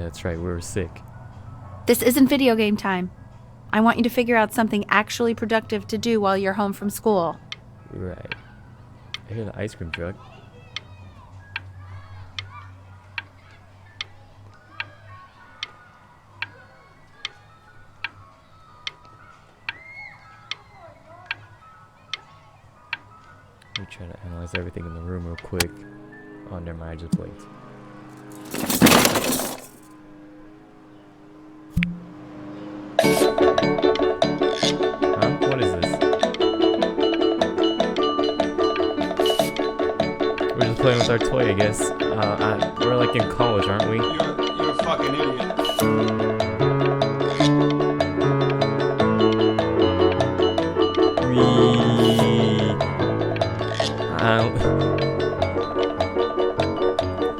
that's right, we were sick. This isn't video game time. I want you to figure out something actually productive to do while you're home from school. Right. I hear the ice cream truck. Let me try to analyze everything in the room real quick. Oh, never mind, I just blinked. Huh? What is this? We're just playing with our toy, I guess. We're like in college, aren't we? You're a fucking idiot.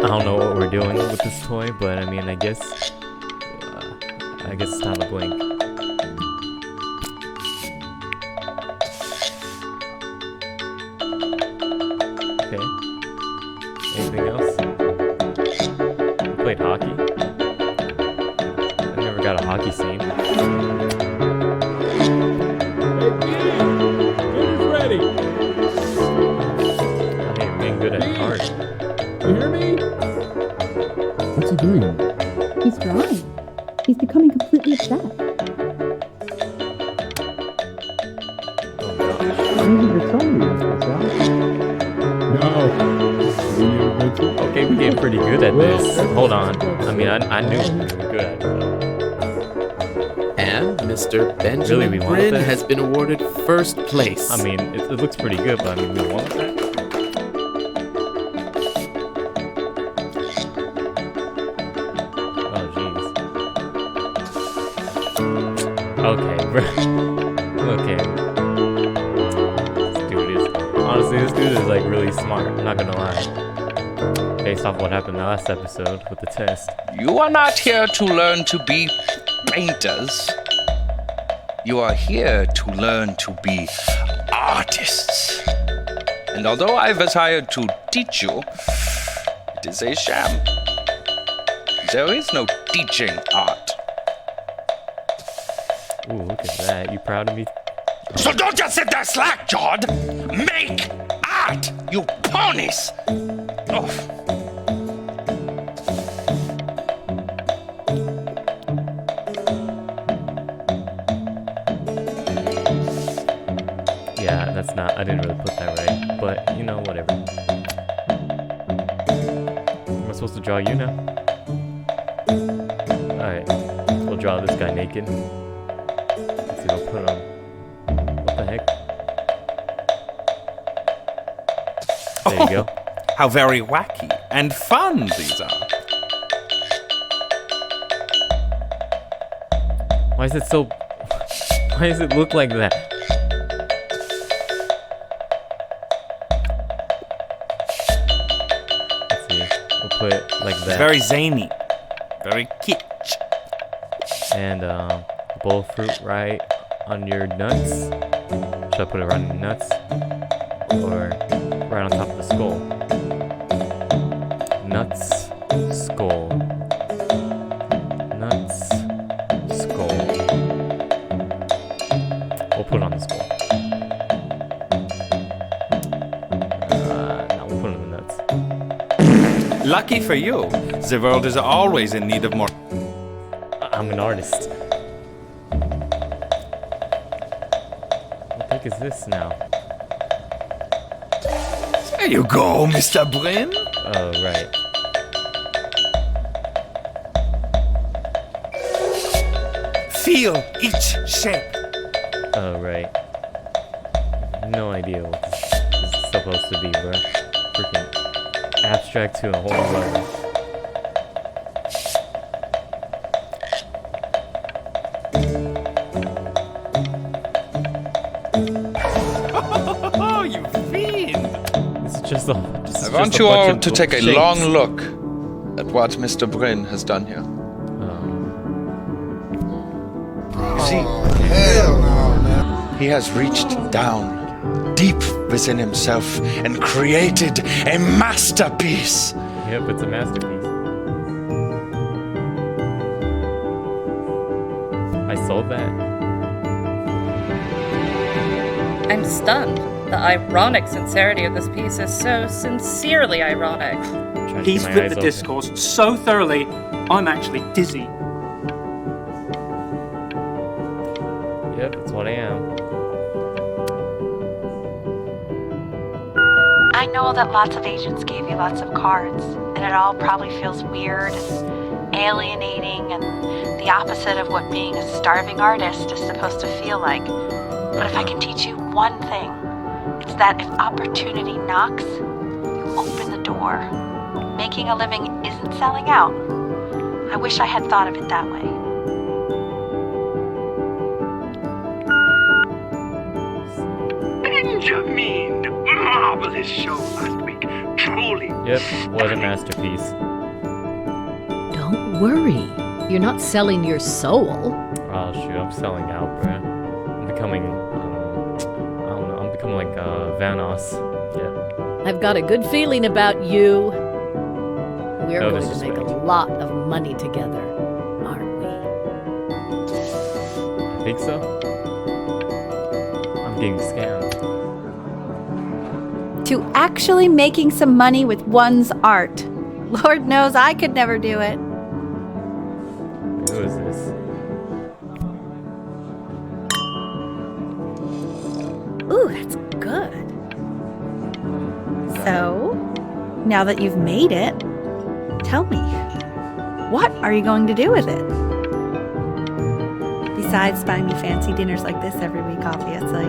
I don't know what we're doing with this toy, but I mean, I guess it's time to blink. Okay. Anything else? We played hockey. I never got a hockey scene. Ready. Hey, we're getting good at art. You hear me? What's he doing? He's drawing. He's becoming completely obsessed. Oh gosh. Why didn't you tell me this, No. Okay, we're getting pretty good at this. Hold on. I mean, I knew we were good at it. And Mr. Benjamin Really, we wanted Bryn that? has been awarded first place. I mean, it looks pretty good, but I mean, we want that. Oh, jeez. Okay, bro. Okay. Honestly, this dude is like really smart. I'm not gonna lie. Based off what happened in the last episode with the test. You are not here to learn to be painters. You are here to learn to be artists. And although I was hired to teach you, it is a sham. There is no teaching art. Ooh, look at that. You proud of me? So don't just sit there slack-jawed. Make art, you ponies! Oh. Yeah, that's not. I didn't really put that right. But, you know, whatever. Am I supposed to draw you now? Alright. We'll draw this guy naked. Let's see, we'll put it on. What the heck? There you go. How very wacky and fun these are. Why is it so... Why does it look like that? Let's see. We'll put it like that. It's very zany. Very kitsch. And bowl of fruit right on your nuts. Should I put it right on your nuts? Or right on top of the skull? Nuts, skull. Nuts, skull. We'll put it on the skull. No, we'll put it on the nuts. Lucky for you, the world is always in need of more. I'm an artist. What the heck is this now? There you go, Mr. Bryn. Oh, right. Feel each shape. Oh, right. No idea what this is supposed to be, bro. Freaking abstract to a whole new level. Oh, you fiend! This is just a. I want you all to take a long look at what Mr. Bryn has done here. You see, he has reached down deep within himself and created a masterpiece. Yep, it's a masterpiece. sold that? I'm stunned. The ironic sincerity of this piece is so sincerely ironic. Trying to He's keep my flipped eyes the open. discourse so thoroughly, I'm actually dizzy. Yep, that's what I am. I know that lots of agents gave you lots of cards, and it all probably feels weird and alienating and the opposite of what being a starving artist is supposed to feel like. But if I can teach you one thing, it's that if opportunity knocks, you open the door. Making a living isn't selling out. I wish I had thought of it that way. Benjamin! Marvelous show last week. Truly. Yep, what a masterpiece. Don't worry. You're not selling your soul. Oh shoot, I'm selling out, bruh. I'm becoming, I don't know, I'm becoming like Vanos. Yep. I've got a good feeling about you. We're No going to make a disrespect. lot of money together, aren't we? I think so. I'm getting scammed. To actually making some money with one's art. Lord knows I could never do it. Who is this? Ooh, that's good. So, now that you've made it, tell me, what are you going to do with it? Besides buying me fancy dinners like this every week, obviously.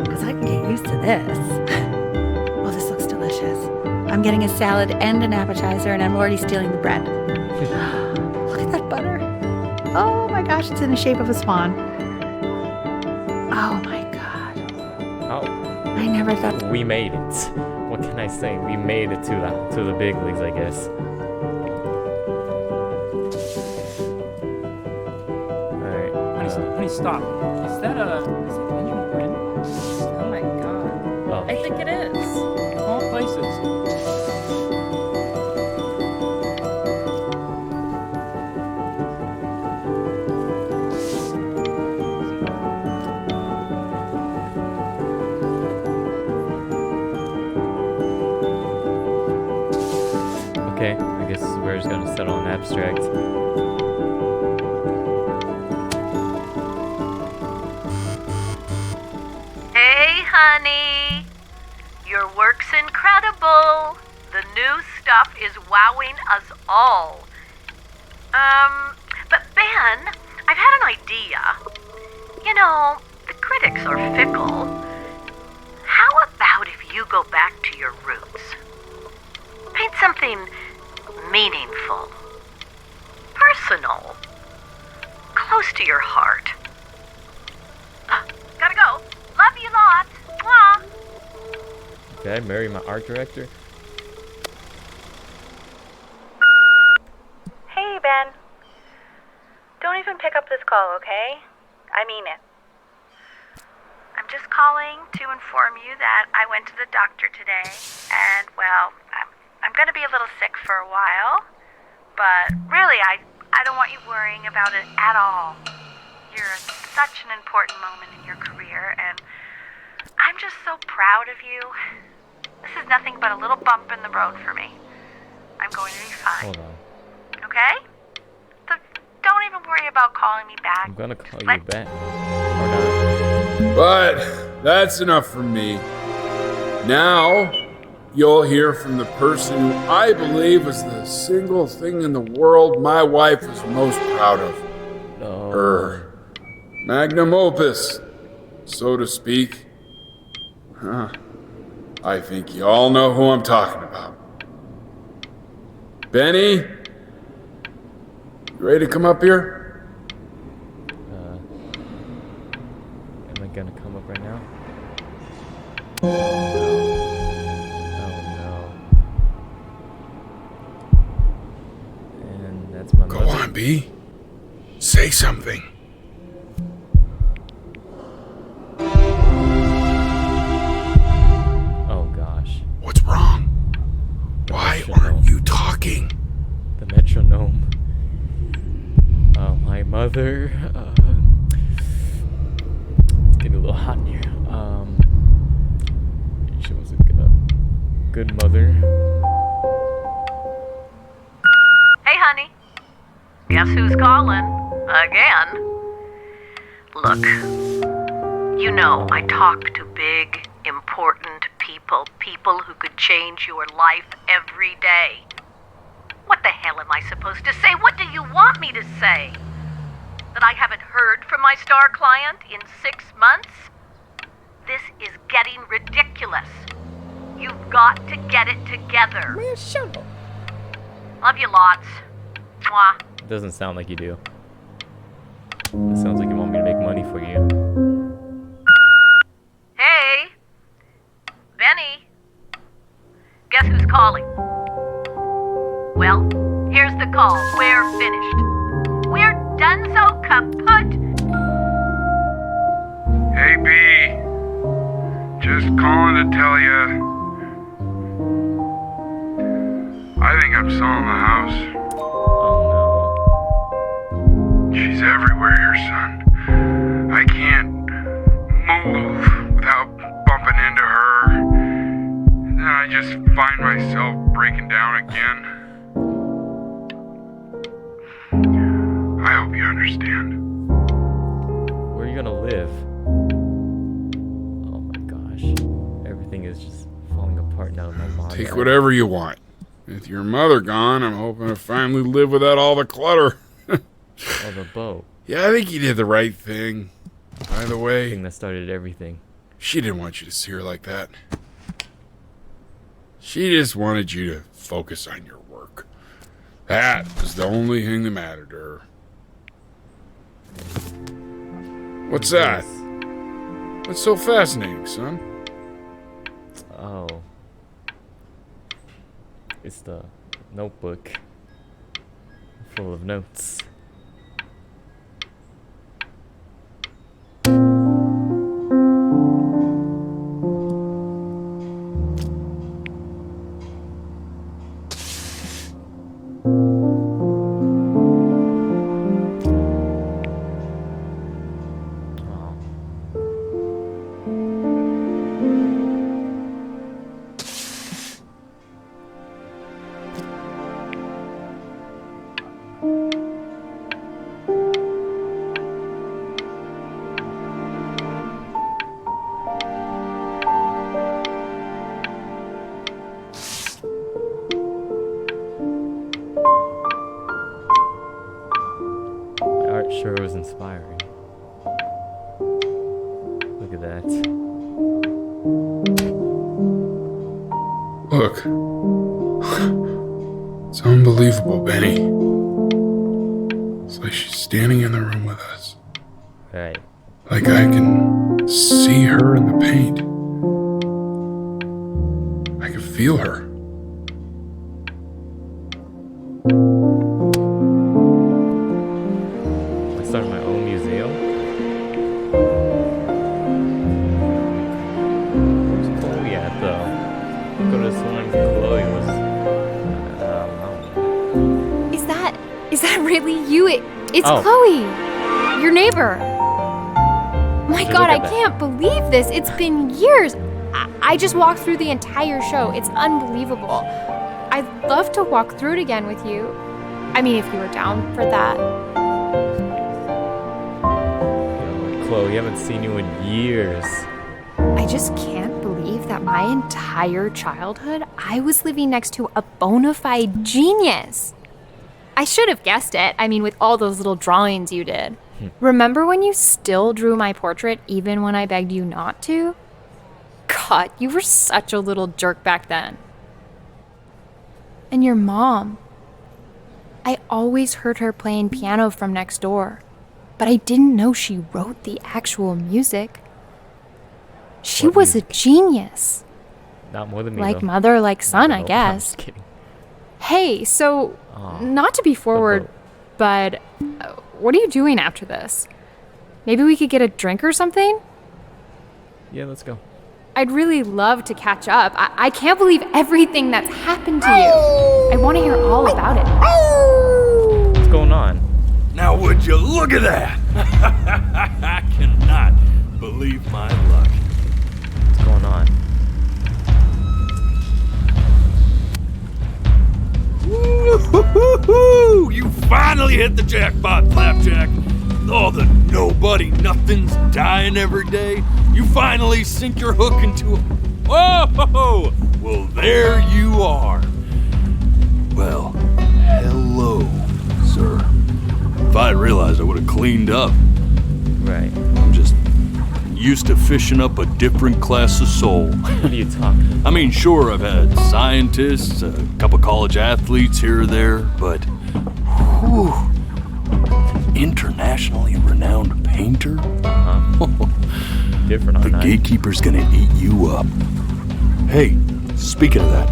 Because I can get used to this. Oh, this looks delicious. I'm getting a salad and an appetizer, and I'm already stealing the bread. Look at that butter. Oh my gosh, it's in the shape of a swan. Oh my god. How? I never thought. We made it. What can I say? We made it to the big leagues, I guess. Alright. Honey, stop. Is that Benjamin Brin? Oh my god. Oh, I think it is. All places. okay. I guess we're just gonna settle on abstract. Hey, honey. Your work's incredible. The new stuff is wowing us all. But Ben, I've had an idea. You know, the critics are fickle. How about if you go back to your roots? Paint something meaningful, personal, close to your heart. Gotta go. Love you lots. Mwah. Did I marry my art director? Hey, Ben. Don't even pick up this call, okay? I mean it. I'm just calling to inform you that I went to the doctor today, and, well, I'm gonna be a little sick for a while, but really, I don't want you worrying about it at all. You're at such an important moment in your career, and I'm just so proud of you. This is nothing but a little bump in the road for me. I'm going to be fine. Hold on. Okay? So don't even worry about calling me back. I'm gonna call you back. Or not. But that's enough from me. Now, you'll hear from the person who I believe is the single thing in the world my wife is most proud of. No. Her magnum opus, so to speak. Huh. I think you all know who I'm talking about. Benny? You ready to come up here? Am I gonna come up right now? Oh no. And that's my Go mother. on, B. Say something. Oh gosh. What's wrong? Why aren't you talking? The metronome. My mother. It's getting a little hot in here. She was a good mother. Hey, honey. Guess who's calling? Again. Look, you know I talk to big, important people who could change your life every day. What the hell am I supposed to say? What do you want me to say? That I haven't heard from my star client in 6 months? This is getting ridiculous. You've got to get it together. Man, shut up. Love you lots. Mwah. It doesn't sound like you do. It sounds like you want me to make money for you. Hey, Benny. Guess who's calling? Well, here's the call. We're finished. We're done so kaput. Hey, B. Just calling to tell you. I think I'm selling the house. Oh She's everywhere here, son. I can't move without bumping into her. And then I just find myself breaking down again. I hope you understand. no. Where are you gonna live? Oh my gosh. Everything is just falling apart now. My mom. Take whatever you want. With your mother gone, I'm hoping to finally live without all the clutter. Oh, the boat. Yeah, I think you did the right thing. By the The way, thing that started everything. she didn't want you to see her like that. She just wanted you to focus on your work. That was the only thing that mattered to her. What's that? What's so fascinating, son? Oh. It's the notebook full of notes. The art sure was inspiring. Look at that. Look. It's unbelievable, Benny. It's like she's standing in the room with us. Right. Like I can see her in the paint. I can feel her. I started my own museum. Where's Chloe at though? Go to this one. Chloe was. Is that really you? It's Oh. Chloe, your neighbor. My Look God, at I that. can't believe this. It's been years. I just walked through the entire show. It's unbelievable. I'd love to walk through it again with you. I mean, if you were down for that. Chloe, haven't seen you in years. I just can't believe that my entire childhood, I was living next to a bona fide genius. I should have guessed it. I mean, with all those little drawings you did. Remember when you still drew my portrait even when I begged you not to? God, you were such a little jerk back then. And your mom. I always heard her playing piano from next door, but I didn't know she wrote the actual music. She What was music? a genius. Not more than me. Like though. mother, like son, I No, guess. I'm just kidding. Hey, so, Aw, not to be forward, boat. but what are you doing after this? Maybe we could get a drink or something? Yeah, let's go. I'd really love to catch up. I can't believe everything that's happened to you. I want to hear all about it. What's going on? Now would you look Look at that! I cannot believe my luck. What's going on? Woo-hoo-hoo-hoo! You finally hit the jackpot, Flapjack. All the nobody nothings dying every day. You finally sink your hook into a... Whoa! Well, there you are. Well, hello, sir. If I had realized, I would have cleaned up. Right. I'm just used to fishing up a different class of soul. What are you talking about? I mean, sure, I've had scientists, a couple college athletes here or there, but whew, internationally renowned painter? Different on The that. gatekeeper's gonna eat you up. Hey, speaking of that,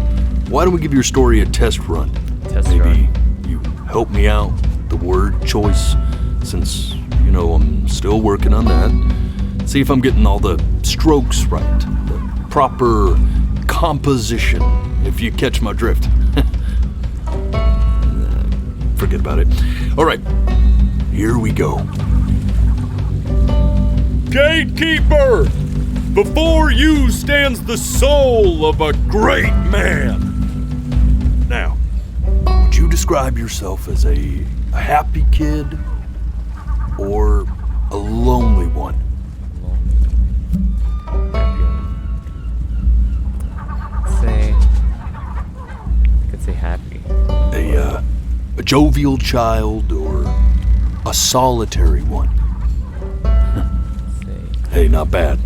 why don't we give your story a test run? Maybe you help me out with the word choice, since, you know, I'm still working on that. See if I'm getting all the strokes right, the proper composition, if you catch my drift. Forget about it. All right, here we go. Gatekeeper! Before you stands the soul of a great man. Now, would you describe yourself as a happy kid or a lonely one? I could say happy. A jovial child or a solitary one? Hey, not bad.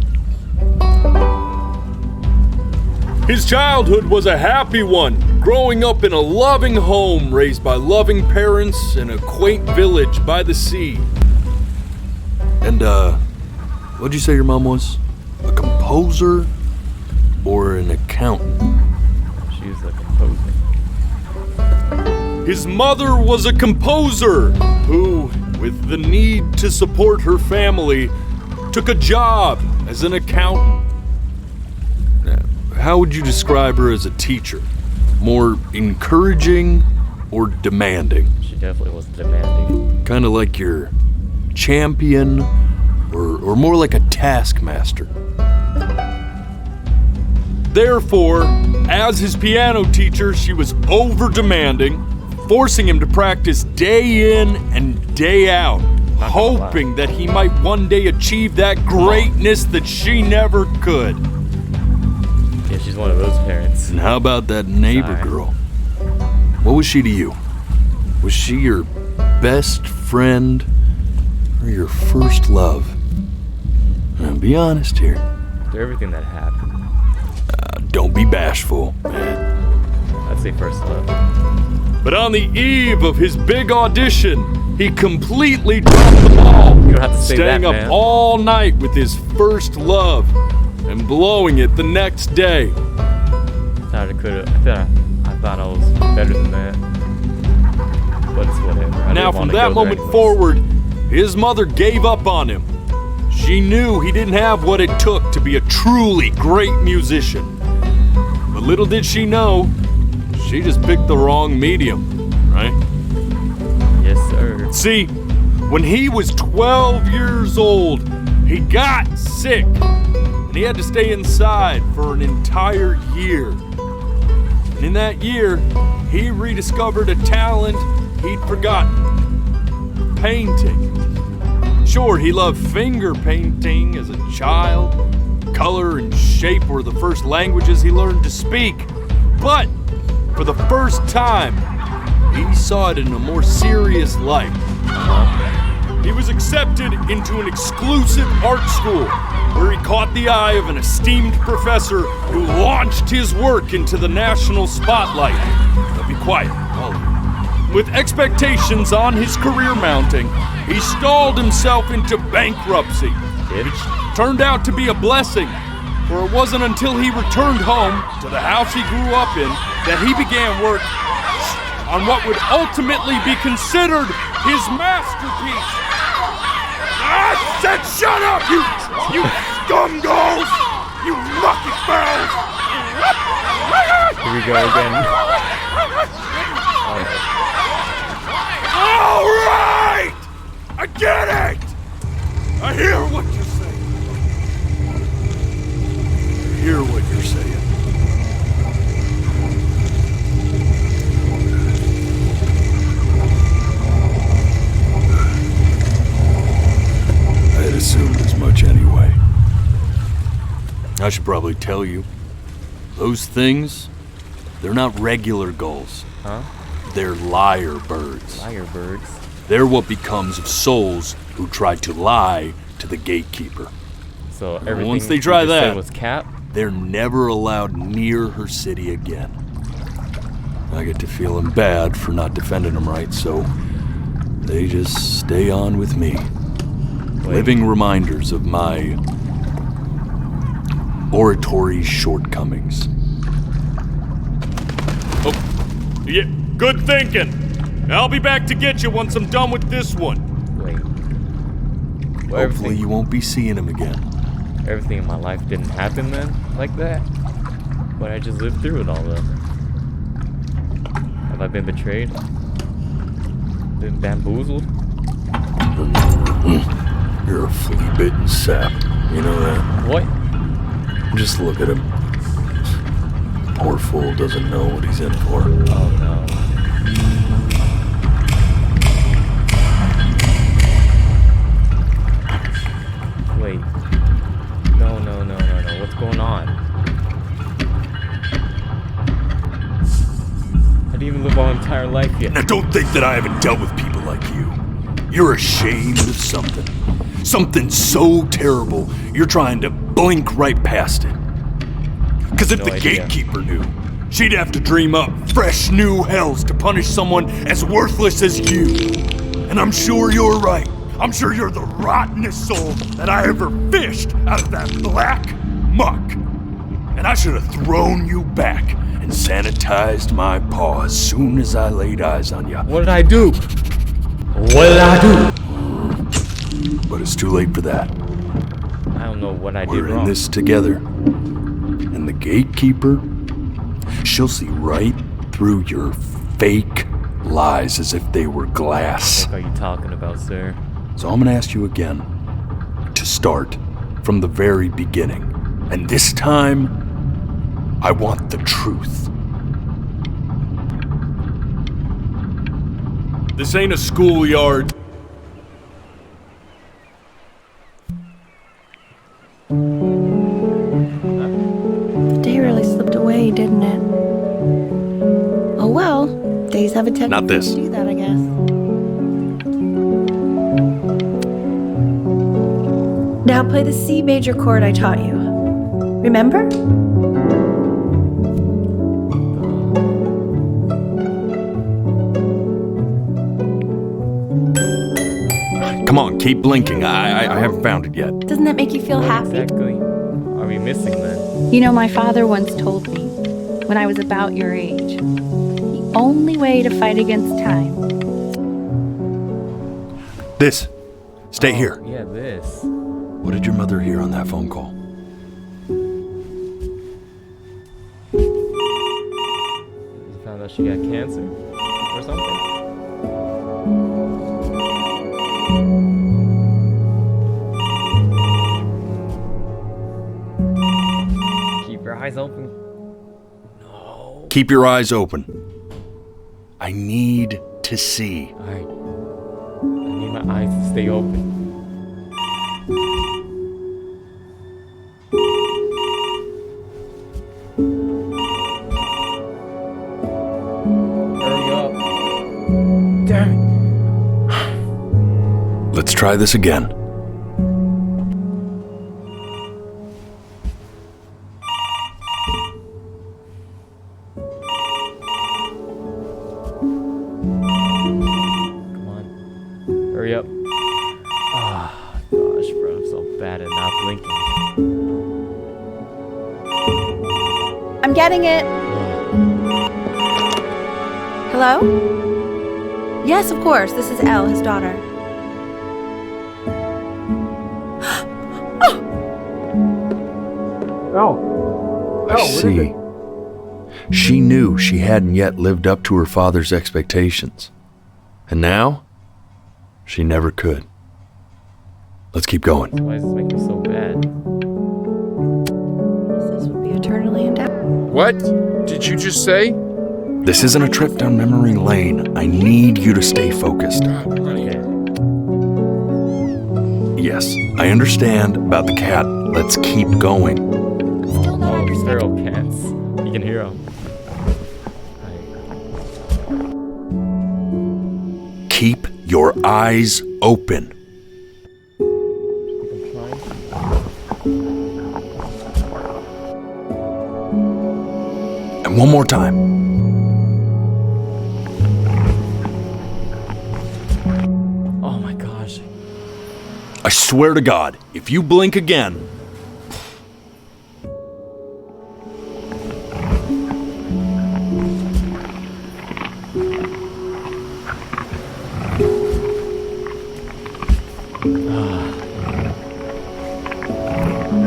His childhood was a happy one, growing up in a loving home, raised by loving parents in a quaint village by the sea. And, what'd you say your mom was? A composer or an accountant? She was a composer. His mother was a composer who, with the need to support her family, took a job as an accountant. How would you describe her as a teacher? More encouraging or demanding? She definitely was demanding. Kind of like your champion or more like a taskmaster. Therefore, as his piano teacher, she was over-demanding, forcing him to practice day in and day out, hoping that he might one day achieve that greatness that she never could. Yeah, she's one of those parents. And how about that neighbor girl? What was she to you? Was she your best friend or your first love? Now, be honest here. After everything that happened. Don't be bashful, man. I'd say first love. But on the eve of his big audition, he completely dropped the ball. You don't have to say staying that, up man. all night with his first love and blowing it the next day. I thought I was better than that. But it's whatever. Now, from that moment forward, his mother gave up on him. She knew he didn't have what it took to be a truly great musician. But little did she know, she just picked the wrong medium, right? Yes, sir. See, when he was 12 years old, he got sick, and he had to stay inside for an entire year. And in that year, he rediscovered a talent he'd forgotten: painting. Sure, he loved finger painting as a child. Color and shape were the first languages he learned to speak. But for the first time, he saw it in a more serious light. He was accepted into an exclusive art school where he caught the eye of an esteemed professor who launched his work into the national spotlight. Now be quiet, all of you. With expectations on his career mounting, he stalled himself into bankruptcy, which turned out to be a blessing, for it wasn't until he returned home to the house he grew up in that he began work on what would ultimately be considered his masterpiece. I said shut up, you scumballs! You lucky fowls! Here we go again. All right! Again! I should probably tell you. Those things, they're not regular gulls. Huh? They're lyre birds. Lyre birds? They're what becomes of souls who try to lie to the gatekeeper. So And everything once they try you just that, said was cap? they're never allowed near her city again. I get to feeling bad for not defending them right, so they just stay on with me. Living reminders of my oratory shortcomings. Oh, yeah, good thinking. I'll be back to get you once I'm done with this one. Wait. Hopefully you won't be seeing him again. Everything in my life didn't happen then, like that? But I just lived through it all though. Have I been betrayed? Been bamboozled? You're a flea-bitten sap. You know that? What? Just look at him. Poor fool doesn't know what he's in for. Oh no. Wait. No. What's going on? I didn't even live my entire life yet. Now don't think that I haven't dealt with people like you. You're ashamed of something. Something so terrible, you're trying to blink right past it. Because if the gatekeeper knew, she'd have to dream up fresh new hells to punish someone as worthless as you. And I'm sure you're right. I'm sure you're the rottenest soul that I ever fished out of that black muck. And I should have thrown you back and sanitized my paw as soon as I laid eyes on you. What did I do? What did I do? But it's too late for that. I don't know what I did We're wrong. in this together. And the gatekeeper, she'll see right through your fake lies as if they were glass. What are you talking about, sir? So I'm gonna ask you again to start from the very beginning. And this time, I want the truth. This ain't a schoolyard. The day really slipped away, didn't it? Oh well, days have a tendency Not this. to do that, I guess. Now play the C major chord I taught you. Remember? Come on, keep blinking. I haven't found it yet. Doesn't that make you feel happy? Exactly. Are we missing then? You know, my father once told me, when I was about your age, the only way to fight against time. This. Stay here. Yeah, this. What did your mother hear on that phone call? You found out she got cancer or something? Keep your eyes open. Keep your eyes open. I need to see. Alright. I need my eyes to stay open. Hurry up. Damn it. Let's try this again. Hurry up. Ah, gosh, bro, I'm so bad at not blinking. I'm getting it. Hello? Yes, of course. This is Elle, his daughter. I see. She knew she hadn't yet lived up to her father's expectations. And now, she never could. Let's keep going. Why does this make me so bad? This would be eternally in doubt. What did you just say? This isn't a trip down memory lane. I need you to stay focused. Yes, I understand about the cat. Let's keep going. feral cats. You can hear them. Keep your eyes open. And one more time. Oh my gosh. I swear to God, if you blink again.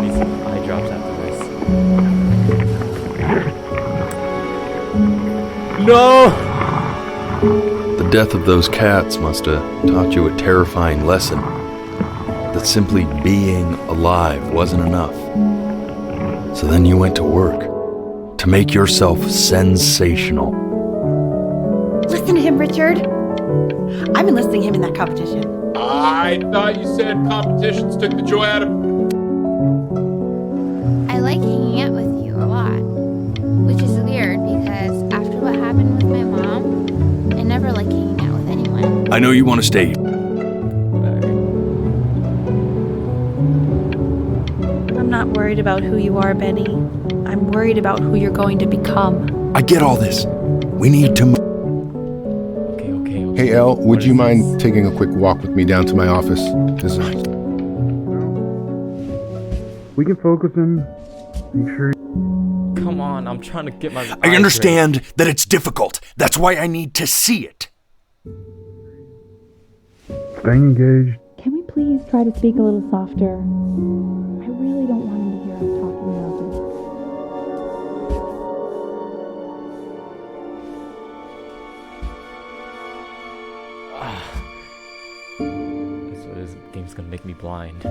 Need some eye drops after this. No! The death of those cats must have taught you a terrifying lesson. That simply being alive wasn't enough. So then you went to work to make yourself sensational. Listen to him, Richard. I'm enlisting him in that competition. I thought you said competitions took the joy out of... I like hanging out with you a lot, which is weird because after what happened with my mom, I never like hanging out with anyone. I know you want to stay. I'm not worried about who you are, Benny. I'm worried about who you're going to become. I get all this. We need to... Hey, Elle, would you mind taking a quick walk with me down to my office? We can focus and make sure. Come on, I'm trying to get my... I understand that it's difficult. That's why I need to see it. Staying engaged. Can we please try to speak a little softer? I really don't want him to hear us talking about this. So this game's gonna make me blind.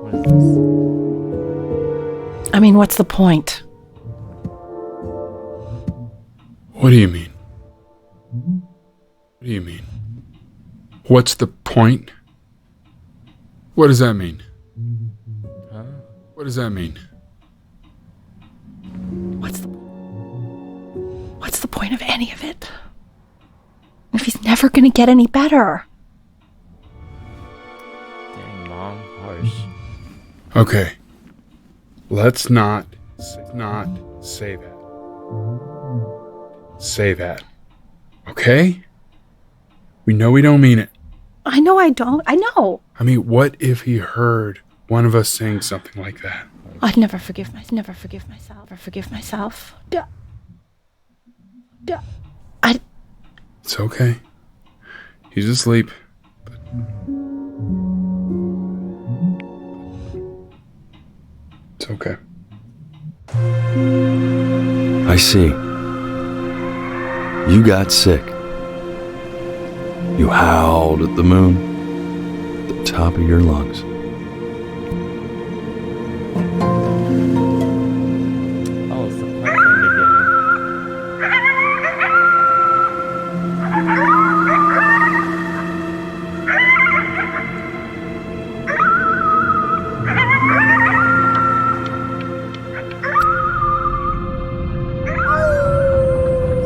What is this? I mean, what's the point? What do you mean? What do you mean? What's the point? What does that mean? Huh? What does that mean? What's the point of any of it? If he's never gonna get any better. Dang, Mom, harsh. Okay. Let's not say that. Say that. Okay? We know we don't mean it. I know I don't. I know. I mean, what if he heard one of us saying something like that? I'd never forgive myself. Never forgive myself. It's okay. He's asleep. It's okay. I see. You got sick. You howled at the moon at the top of your lungs. Oh, it's the plant from the beginning.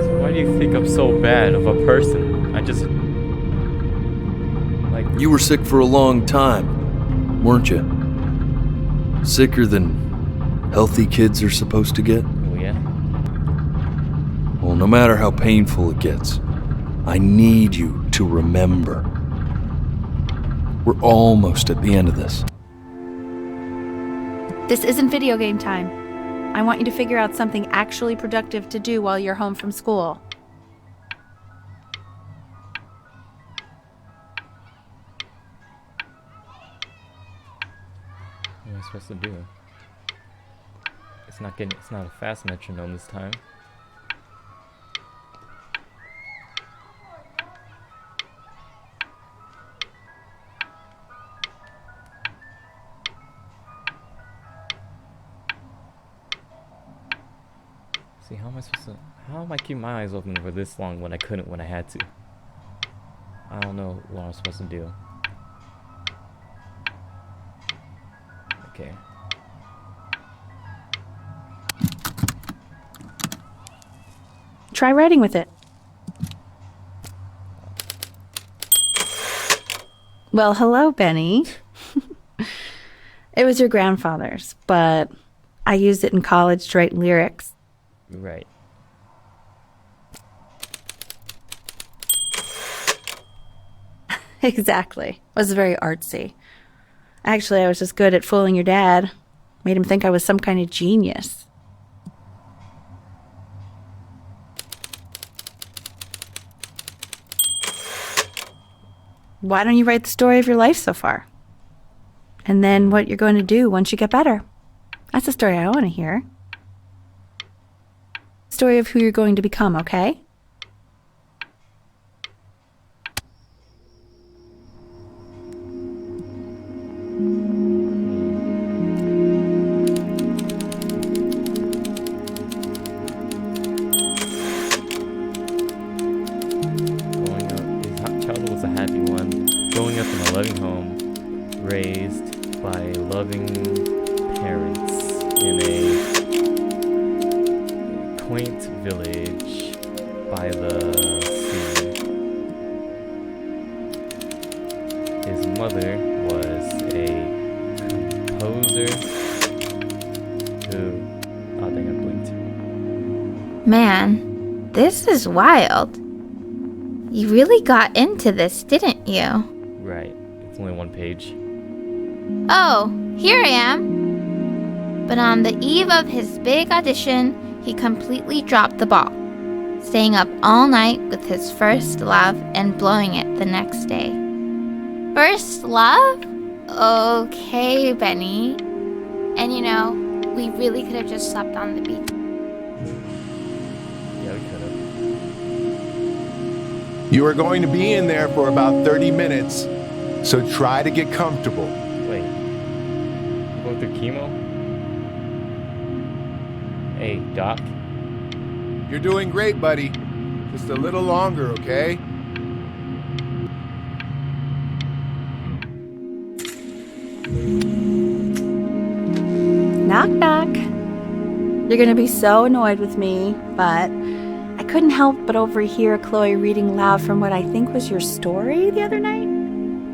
So why do you think I'm so bad of a person? I just... You were sick for a long time, weren't you? Sicker than healthy kids are supposed to get? Oh, yeah? Well, no matter how painful it gets, I need you to remember. We're almost at the end of this. This isn't video game time. I want you to figure out something actually productive to do while you're home from school. What am I supposed to do? It's not a fast metronome this time. See, how am I supposed to... How am I keeping my eyes open for this long when I couldn't when I had to? I don't know what I'm supposed to do. Okay. Try writing with it. Well, hello, Benny. It was your grandfather's, but I used it in college to write lyrics. Right. Exactly. It was very artsy. Actually, I was just good at fooling your dad. Made him think I was some kind of genius. Why don't you write the story of your life so far? And then what you're going to do once you get better. That's the story I want to hear. Story of who you're going to become, okay? Childhood was a happy one. Growing up in a loving home, raised by loving parents in a quaint village by the sea. His mother was a composer who... Oh, dang, I blinked. Man, this is wild. You really got into this, didn't you? Right. It's only one page. Oh, here I am. But on the eve of his big audition, he completely dropped the ball, staying up all night with his first love and blowing it the next day. First love? Okay, Benny. And you know, we really could have just slept on the beach. Yeah, we could have. You are going to be in there for about 30 minutes, so try to get comfortable. Wait. Go through chemo? Hey, Doc? You're doing great, buddy. Just a little longer, okay? Knock, knock. You're gonna be so annoyed with me, but I couldn't help but overhear Chloe reading loud from what I think was your story the other night.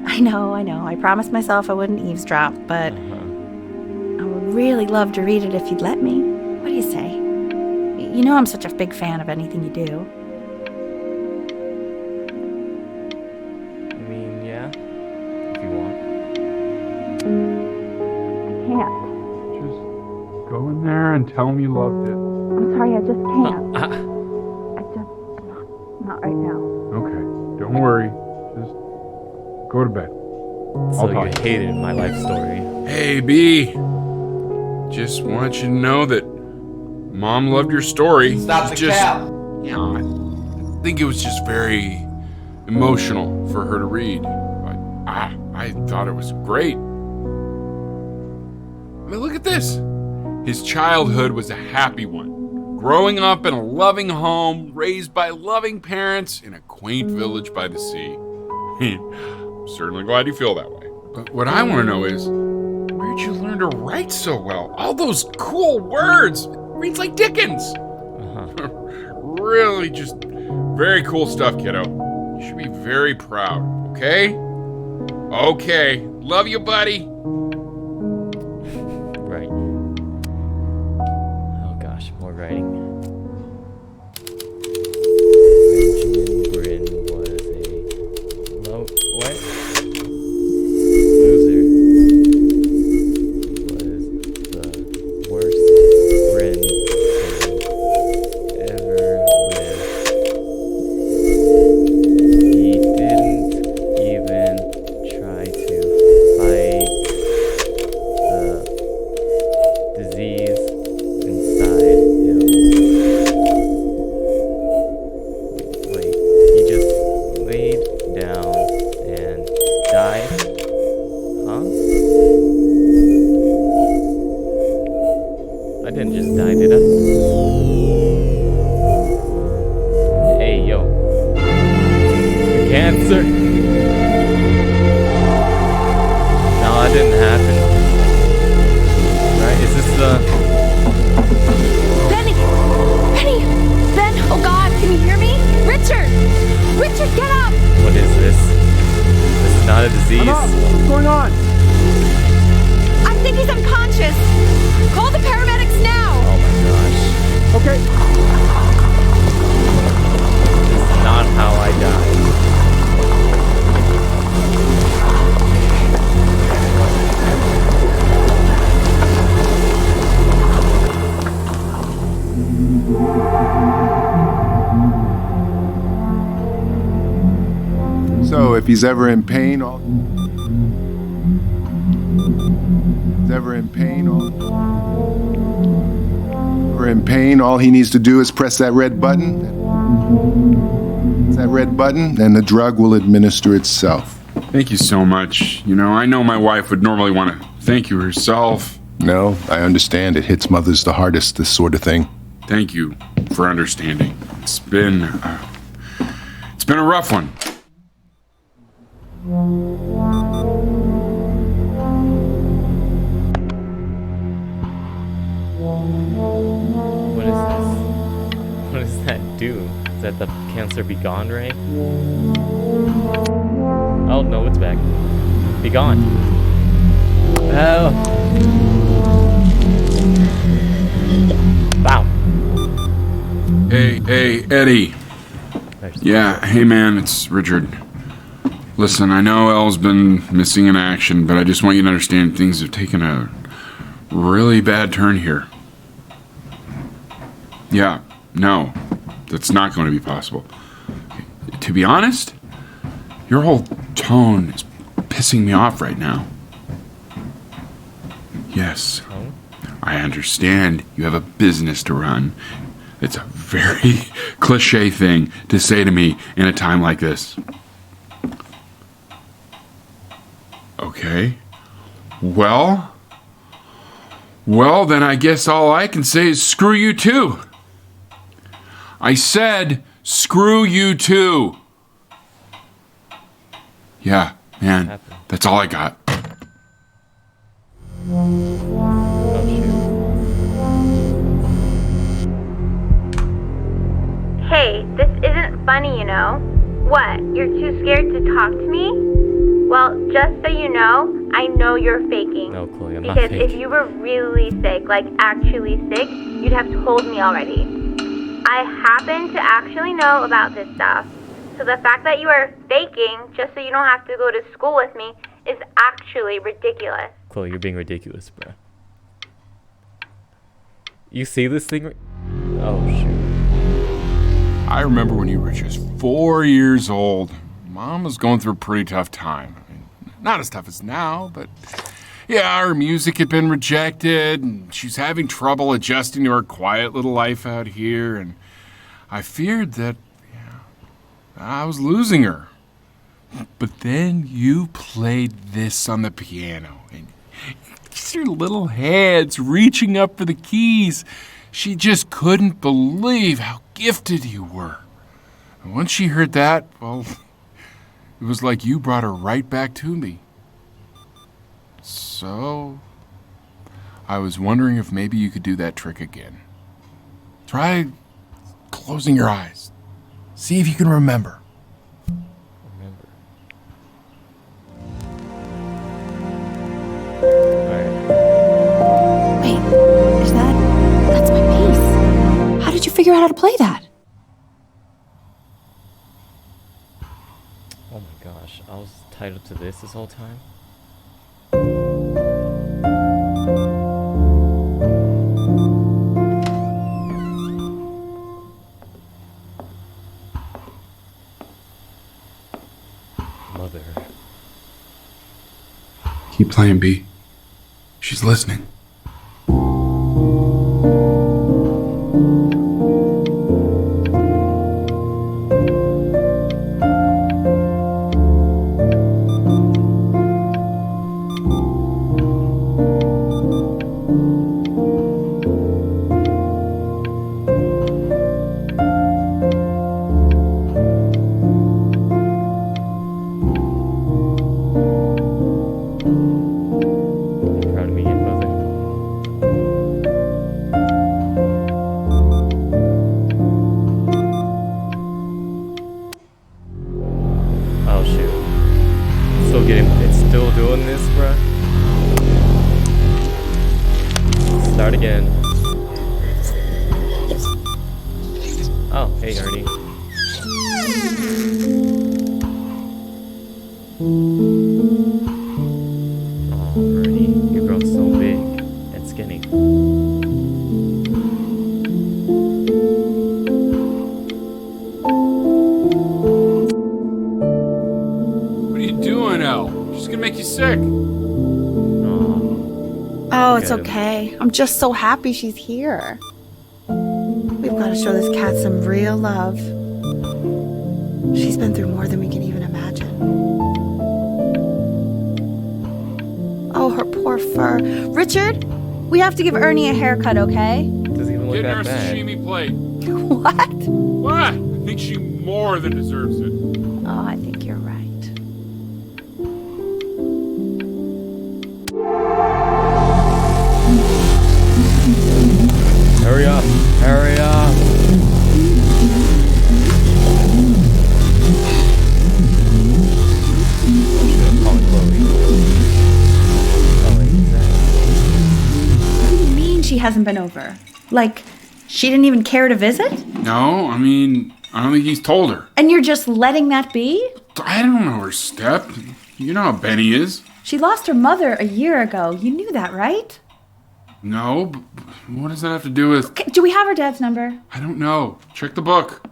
I know. I promised myself I wouldn't eavesdrop, but I would really love to read it if you'd let me. What do you say? You know I'm such a big fan of anything you do. I mean, yeah. If you want. I can't. Just go in there and tell him you loved it. I'm sorry, I just can't. Not right now. Okay, don't worry. Just go to bed. So you hated my life story. Hey, B. Just want you to know that Mom loved your story. Stop the cap. You know, I think it was just very emotional for her to read. But I thought it was great. I mean, look at this. His childhood was a happy one. Growing up in a loving home, raised by loving parents in a quaint village by the sea. I'm certainly glad you feel that way. But what I want to know is, where'd you learn to write so well? All those cool words. Reads like Dickens. Really just very cool stuff, kiddo. You should be very proud, okay? Okay. Love you, buddy. Right. Oh gosh, more writing. Benjamin Bryn was a what? Loser. He was the worst friend to ever live. He didn't even try to fight the disease inside him. Wait, he just laid down and died? Huh? I didn't just die, did I? Hey, yo. Cancer? No, that didn't happen. if he's ever in pain, all he needs to do is press that red button. And the drug will administer itself. Thank you so much. You know, I know my wife would normally want to thank you herself. No, I understand. It hits mothers the hardest, this sort of thing. Thank you for understanding. It's been a rough one. What is this? What does that do? Is that the cancer be gone ray? Oh no, it's back. Be gone. Oh. Wow. Hey, Eddie. Yeah, hey man, it's Richard. Listen, I know Elle's been missing in action, but I just want you to understand things have taken a really bad turn here. Yeah, no, that's not going to be possible. To be honest, your whole tone is pissing me off right now. Yes, I understand you have a business to run. It's a very cliche thing to say to me in a time like this. Okay. Well, then I guess all I can say is screw you too. I said screw you too. Yeah, man, that's all I got. Hey, this isn't funny, you know. What, you're too scared to talk to me? Well, just so you know, I know you're faking. No, Chloe, I'm not because faking. if you were really sick, like actually sick, you'd have told me already. I happen to actually know about this stuff. So the fact that you are faking just so you don't have to go to school with me is actually ridiculous. Chloe, you're being ridiculous, bruh. You see this thing? Oh, shoot. I remember when you were just 4 years old. Mom was going through a pretty tough time. I mean, not as tough as now, but yeah, her music had been rejected, and she's having trouble adjusting to her quiet little life out here, and I feared that I was losing her. But then you played this on the piano, and just your little hands reaching up for the keys. She just couldn't believe how gifted you were. And once she heard that, well, it was like you brought her right back to me. So, I was wondering if maybe you could do that trick again. Try closing your eyes. See if you can remember. Wait, that's my bass. How did you figure out how to play that? Oh my gosh, I was tied up to this whole time. Mother. Keep playing, B. She's listening. Start again. Oh, hey Ernie. Oh, Ernie, you're growing so big and skinny. you sick? Oh, it's okay. I'm just so happy she's here. We've got to show this cat some real love. She's been through more than we can even imagine. Oh, her poor fur. Richard, we have to give Ernie a haircut, okay? Doesn't even look Get her that a bad. sashimi plate. What? What? I think she more than deserves it. Oh, I think you're right. Hurry up! Hurry up! What do you mean she hasn't been over? Like, she didn't even care to visit? No, I mean, I don't think he's told her. And you're just letting that be? I don't know her step. You know how Benny is. She lost her mother a year ago. You knew that, right? No, but what does that have to do with... Okay, do we have her dad's number? I don't know. Check the book.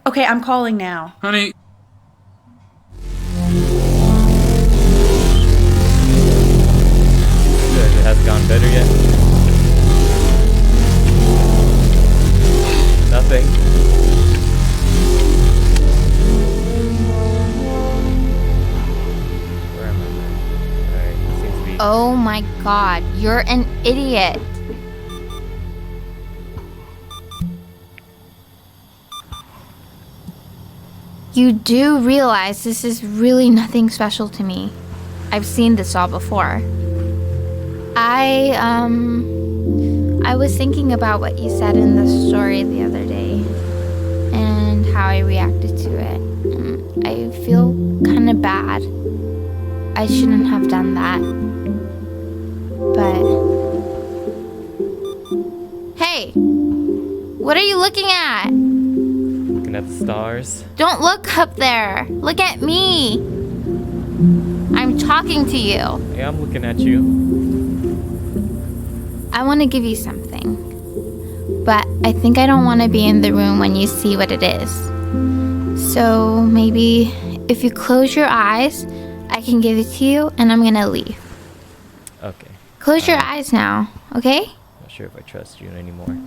Okay, I'm calling now. Honey. It hasn't gone better yet. Nothing. Where am I? Alright, seems to be... Oh my god, you're an idiot. You do realize this is really nothing special to me. I've seen this all before. I was thinking about what you said in the story the other day and how I reacted to it. I feel kind of bad. I shouldn't have done that. But hey, what are you looking at? Looking at the stars. Don't look up there. Look at me. I'm talking to you. Yeah, I'm looking at you. I want to give you something, but I think I don't want to be in the room when you see what it is. So maybe if you close your eyes, I can give it to you and I'm gonna leave. Okay. Close your eyes now, okay? Not sure if I trust you anymore.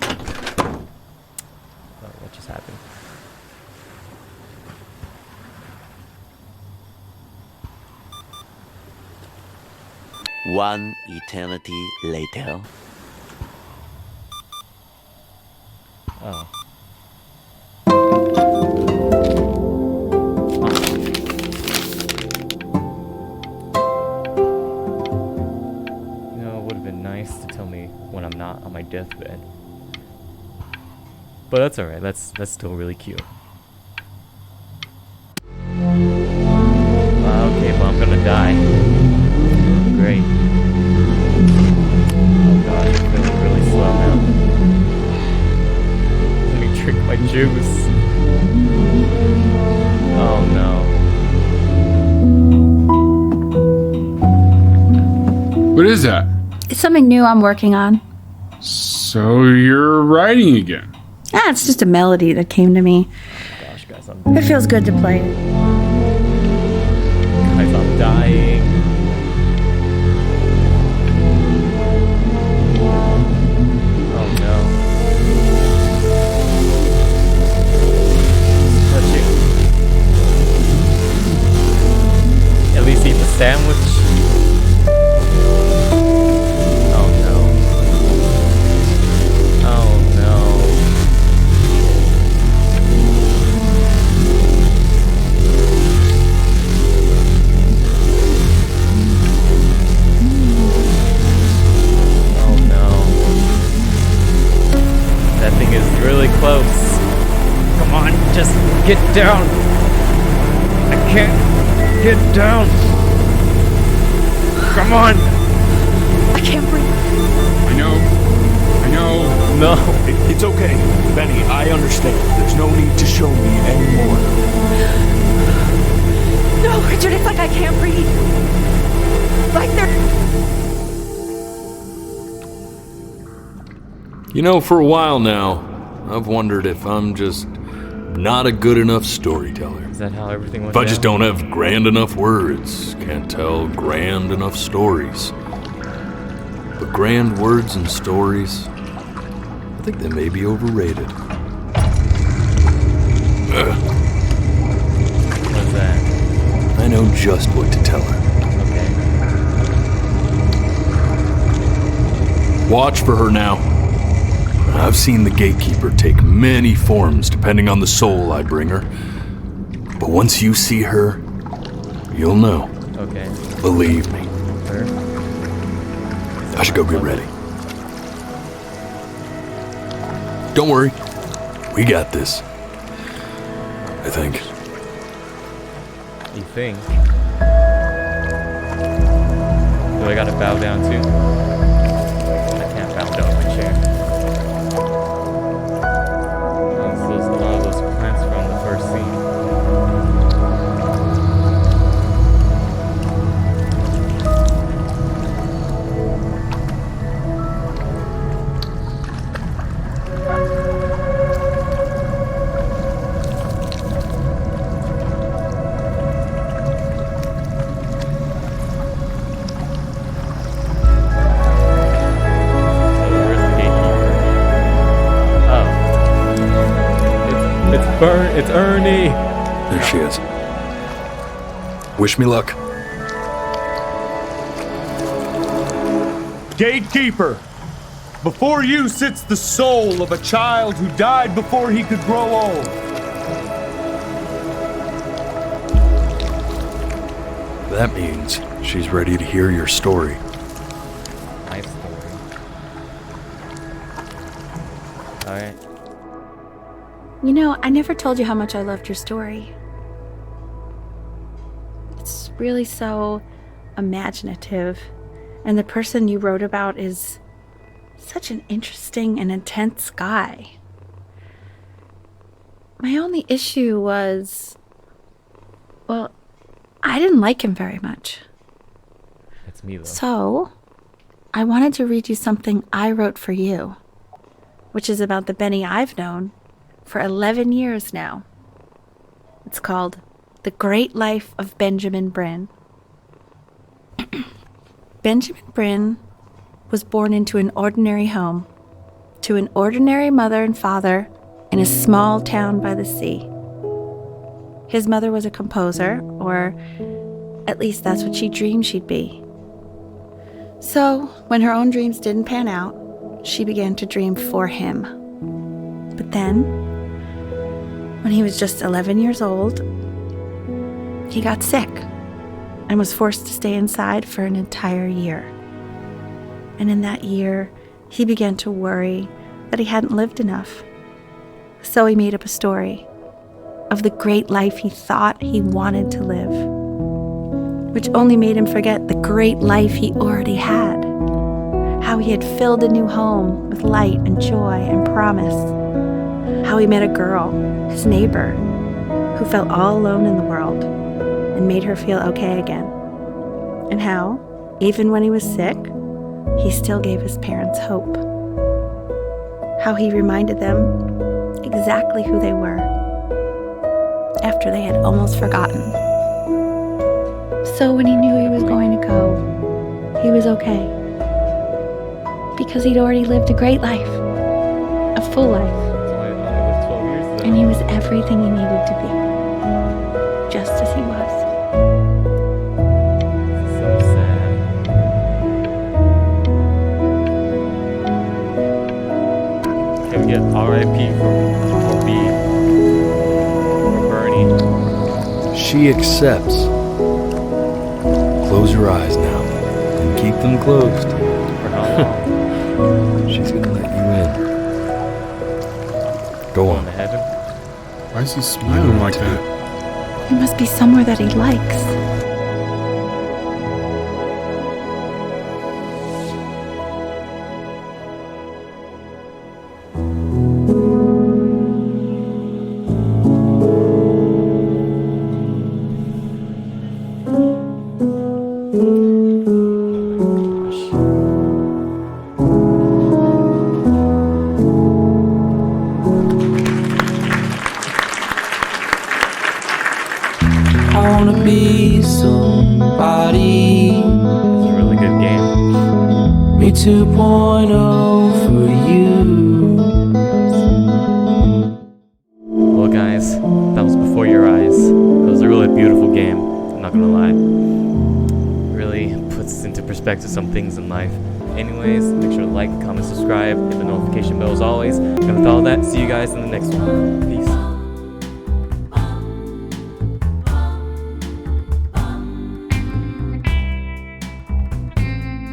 Oh, what just happened? One eternity later. Oh. You know, it would have been nice to tell me when I'm not on my deathbed. But that's alright, that's still really cute. Okay, but I'm gonna die. Great. Oh god, it's feeling really slow now. Let me drink my juice. Oh no. What is that? It's something new I'm working on. So you're writing again? Ah, it's just a melody that came to me. Gosh, guys, It feels good to play it. Guys, I'm dying. Oh no. Touching. At least eat the sandwich. Oh no. Oh no. Oh no. That thing is really close. Come on, just get down. I can't get down. Come on. I can't breathe. I know. No. It's okay, Benny. I understand. There's no need to show me anymore. No, Richard, it's like I can't breathe. Like they're... You know, for a while now, I've wondered if I'm just I'm not a good enough storyteller. Is that how everything went If I down? just don't have grand enough words, can't tell grand enough stories. But grand words and stories, I think they may be overrated. What's that? I know just what to tell her. Okay. Watch for her now. I've seen the gatekeeper take many forms depending on the soul I bring her. But once you see her, you'll know. Okay. Believe me. Sure. I should go get ready. Don't worry. We got this. I think. You think? Do I gotta bow down too? I can't bow down my chair. Those a lot of those plants from the first scene. It's Ernie! There she is. Wish me luck. Gatekeeper! Before you sits the soul of a child who died before he could grow old. That means she's ready to hear your story. My story. Alright. You know, I never told you how much I loved your story. It's really so imaginative, and the person you wrote about is such an interesting and intense guy. My only issue was, well, I didn't like him very much. That's me, though. So, I wanted to read you something I wrote for you, which is about the Benny I've known for 11 years now. It's called The Great Life of Benjamin Bryn. Benjamin Bryn was born into an ordinary home, to an ordinary mother and father in a small town by the sea. His mother was a composer, or at least that's what she dreamed she'd be. So, when her own dreams didn't pan out, she began to dream for him. But then, when he was just 11 years old, he got sick and was forced to stay inside for an entire year. And in that year, he began to worry that he hadn't lived enough. So he made up a story of the great life he thought he wanted to live, which only made him forget the great life he already had, how he had filled a new home with light and joy and promise, how he met a girl, his neighbor, who felt all alone in the world and made her feel okay again, and how, even when he was sick, he still gave his parents hope, how he reminded them exactly who they were after they had almost forgotten. So when he knew he was going to go, he was okay, because he'd already lived a great life, a full life. And he was everything he needed to be, just as he was. So sad. Can we get R.I.P. for B? For Bernie? She accepts. Close your eyes now, and keep them closed. For how long? She's gonna let you in. Go on. To heaven? Why is he smiling like that? He must be somewhere that he likes. somebody. It's a really good game. Me 2.0 for you. Well, guys, that was Before Your Eyes. It was a really beautiful game. I'm not gonna lie. Really puts into perspective some things in life. Anyways, make sure to like, comment, subscribe, hit the notification bell as always. And with all that, see you guys in the next one. Peace.